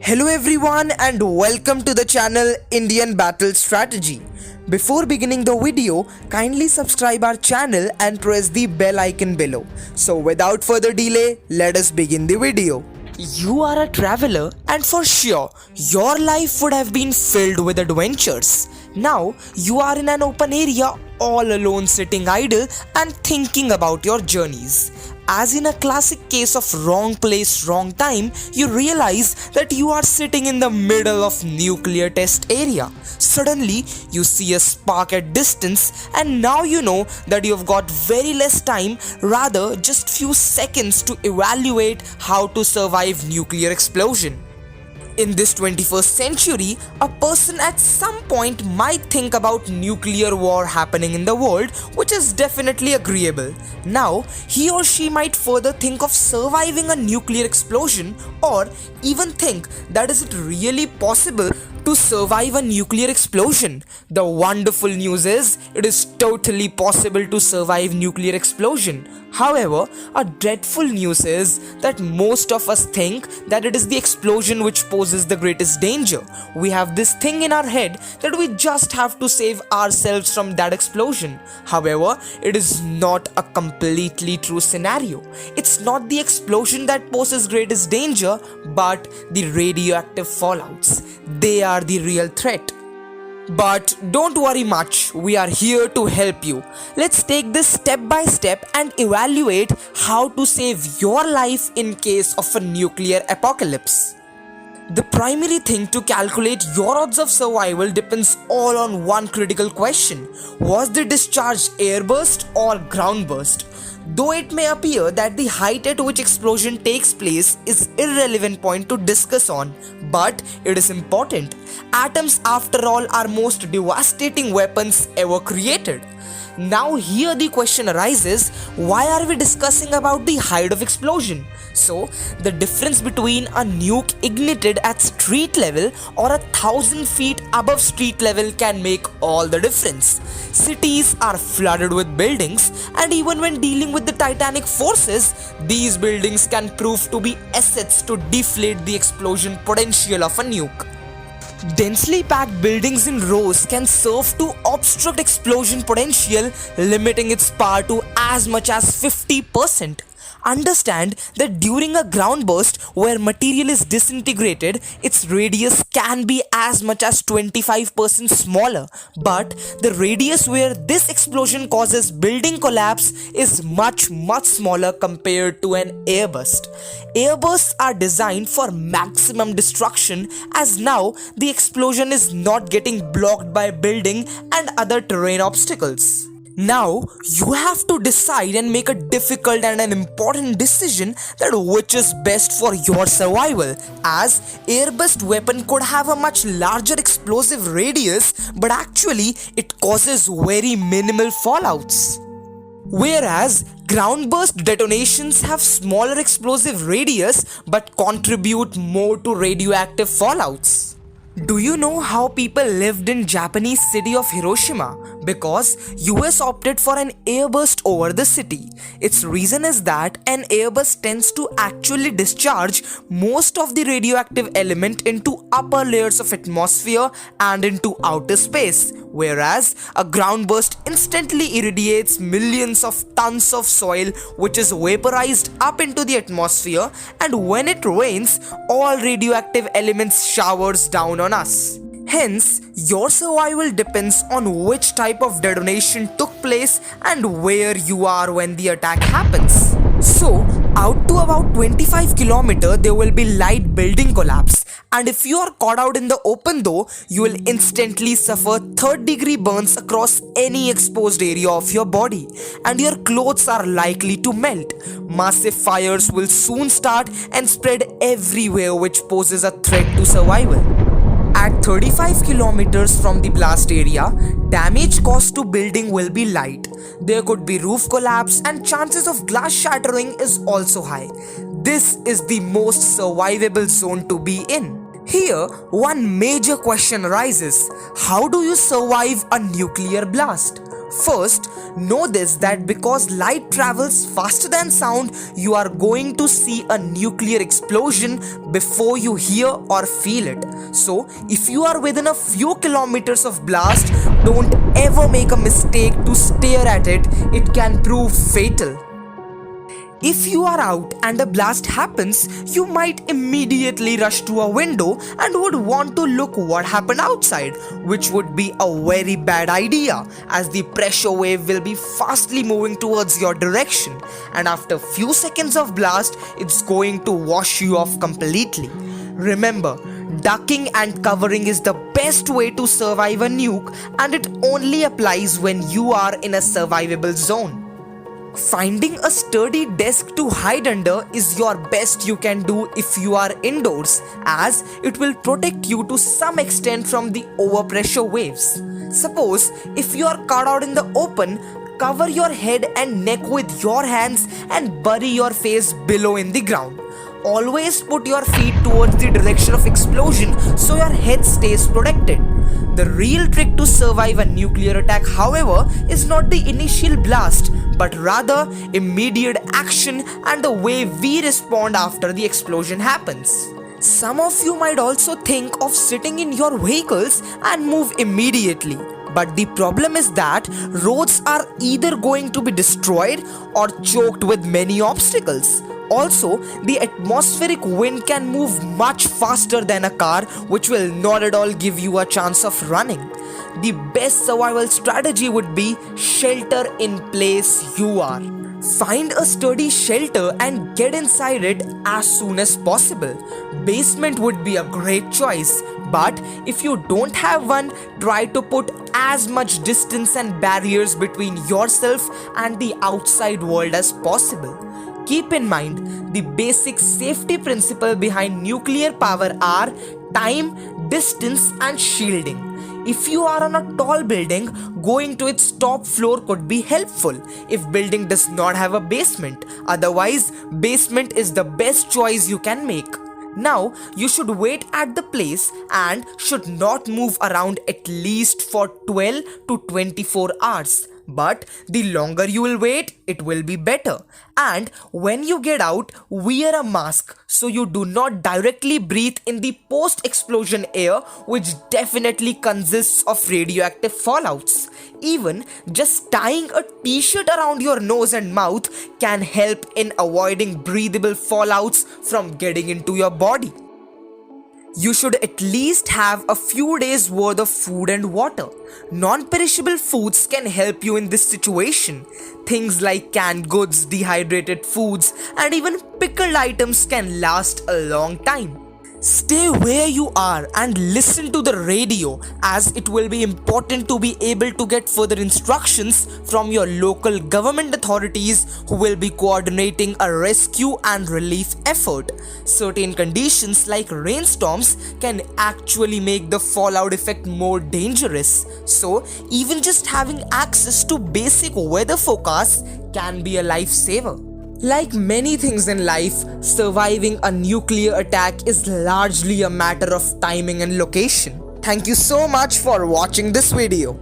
Hello everyone and welcome to the channel Indian Battle Strategy. Before beginning the video, kindly subscribe our channel and press the bell icon below. So without further delay, let us begin the video. You are a traveler and for sure, your life would have been filled with adventures. Now, you are in an open area all alone sitting idle and thinking about your journeys. As in a classic case of wrong place, wrong time, you realize that you are sitting in the middle of nuclear test area. Suddenly, you see a spark at distance and now you know that you have got very less time, rather just few seconds to evaluate how to survive nuclear explosion. In this 21st century, a person at some point might think about nuclear war happening in the world, which is definitely agreeable. Now, he or she might further think of surviving a nuclear explosion or even think that is it really possible to survive a nuclear explosion. The wonderful news is it is totally possible to survive nuclear explosion. However, a dreadful news is that most of us think that it is the explosion which poses the greatest danger. We have this thing in our head that we just have to save ourselves from that explosion. However, it is not a completely true scenario. It's not the explosion that poses greatest danger, but the radioactive fallouts. They are the real threat. But don't worry much, we are here to help you. Let's take this step by step and evaluate how to save your life in case of a nuclear apocalypse. The primary thing to calculate your odds of survival depends all on one critical question. Was the discharge airburst or ground burst? Though it may appear that the height at which explosion takes place is irrelevant point to discuss on, but it is important. Atoms after all are most devastating weapons ever created. Now here the question arises, why are we discussing about the height of explosion? So, the difference between a nuke ignited at street level or 1,000 feet above street level can make all the difference. Cities are flooded with buildings, and even when dealing with the titanic forces, these buildings can prove to be assets to deflate the explosion potential of a nuke. Densely packed buildings in rows can serve to obstruct explosion potential, limiting its power to as much as 50%. Understand that during a ground burst where material is disintegrated, its radius can be as much as 25% smaller, but the radius where this explosion causes building collapse is much smaller compared to an airburst. Airbursts are designed for maximum destruction, as now the explosion is not getting blocked by building and other terrain obstacles. Now, you have to decide and make a difficult and an important decision that which is best for your survival, as airburst weapon could have a much larger explosive radius, but actually it causes very minimal fallouts. Whereas ground burst detonations have smaller explosive radius but contribute more to radioactive fallouts. Do you know how people lived in Japanese city of Hiroshima? Because US opted for an airburst over the city. Its reason is that an airburst tends to actually discharge most of the radioactive element into upper layers of atmosphere and into outer space, whereas a ground burst instantly irradiates millions of tons of soil which is vaporized up into the atmosphere, and when it rains, all radioactive elements showers down on us. Hence, your survival depends on which type of detonation took place and where you are when the attack happens. So, out to about 25 km there will be light building collapse, and if you are caught out in the open though, you will instantly suffer third-degree burns across any exposed area of your body, and your clothes are likely to melt. Massive fires will soon start and spread everywhere, which poses a threat to survival. At 35 kilometers from the blast area, damage caused to building will be light. There could be roof collapse and chances of glass shattering is also high. This is the most survivable zone to be in. Here, one major question arises: how do you survive a nuclear blast? First, know this that because light travels faster than sound, you are going to see a nuclear explosion before you hear or feel it. So, if you are within a few kilometers of blast, don't ever make a mistake to stare at it. It can prove fatal. If you are out and a blast happens, you might immediately rush to a window and would want to look what happened outside, which would be a very bad idea as the pressure wave will be fastly moving towards your direction, and after few seconds of blast, it's going to wash you off completely. Remember, ducking and covering is the best way to survive a nuke, and it only applies when you are in a survivable zone. Finding a sturdy desk to hide under is your best you can do if you are indoors, as it will protect you to some extent from the overpressure waves. Suppose if you are caught out in the open, cover your head and neck with your hands and bury your face below in the ground. Always put your feet towards the direction of explosion so your head stays protected. The real trick to survive a nuclear attack, however, is not the initial blast, but rather immediate action and the way we respond after the explosion happens. Some of you might also think of sitting in your vehicles and move immediately. But the problem is that roads are either going to be destroyed or choked with many obstacles. Also, the atmospheric wind can move much faster than a car, which will not at all give you a chance of running. The best survival strategy would be shelter in place you are. Find a sturdy shelter and get inside it as soon as possible. Basement would be a great choice, but if you don't have one, try to put as much distance and barriers between yourself and the outside world as possible. Keep in mind, the basic safety principle behind nuclear power are time, distance, and shielding. If you are on a tall building, going to its top floor could be helpful if building does not have a basement. Otherwise, basement is the best choice you can make. Now, you should wait at the place and should not move around at least for 12 to 24 hours. But the longer you will wait, it will be better. And when you get out, wear a mask so you do not directly breathe in the post-explosion air, which definitely consists of radioactive fallouts. Even just tying a t-shirt around your nose and mouth can help in avoiding breathable fallouts from getting into your body. You should at least have a few days worth of food and water. Non-perishable foods can help you in this situation. Things like canned goods, dehydrated foods, and even pickled items can last a long time. Stay where you are and listen to the radio, as it will be important to be able to get further instructions from your local government authorities who will be coordinating a rescue and relief effort. Certain conditions like rainstorms can actually make the fallout effect more dangerous. So, even just having access to basic weather forecasts can be a lifesaver. Like many things in life, surviving a nuclear attack is largely a matter of timing and location. Thank you so much for watching this video.